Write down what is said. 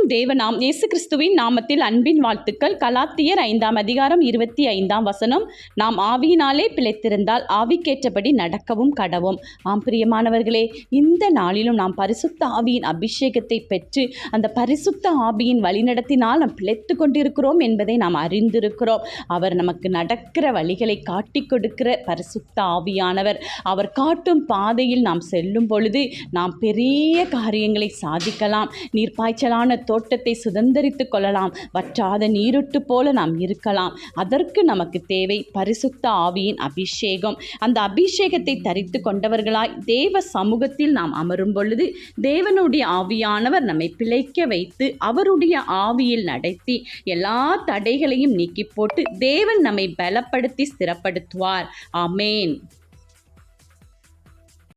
அனைவருக்கும் தேவநாம் இயேசு கிறிஸ்துவின் நாமத்தில் அன்பின் வாழ்த்துக்கள். கலாத்தியர் 5ஆம் அதிகாரம் 25ஆம் வசனம், நாம் ஆவியினாலே பிழைத்திருந்தால் ஆவிக்கேற்றபடி நடக்கவும் கடவும். பிரியமானவர்களே, இந்த நாளிலும் நாம் பரிசுத்த ஆவியின் அபிஷேகத்தை பெற்று அந்த பரிசுத்த ஆவியின் வழிநடத்தினால் நாம் பிழைத்து கொண்டிருக்கிறோம் என்பதை நாம் அறிந்திருக்கிறோம். அவர் நமக்கு நடக்கிற வழிகளை காட்டி கொடுக்கிற பரிசுத்த ஆவியானவர். அவர் காட்டும் பாதையில் நாம் செல்லும் பொழுது நாம் பெரிய காரியங்களை சாதிக்கலாம். நீர்ப்பாய்ச்சலான தோட்டத்தை சுதந்தரித்து கொள்ளலாம். வற்றாத நீருட்டு போல நாம் இருக்கலாம். அதற்கு நமக்கு தேவை பரிசுத்த ஆவியின் அபிஷேகம். அந்த அபிஷேகத்தை தரித்து கொண்டவர்களாய் தேவ சமூகத்தில் நாம் அமரும் பொழுது தேவனுடைய ஆவியானவர் நம்மை பிழைக்க வைத்து அவருடைய ஆவியில் நடத்தி எல்லா தடைகளையும் நீக்கி போட்டு தேவன் நம்மை பலப்படுத்தி ஸ்திரப்படுத்துவார். ஆமேன்.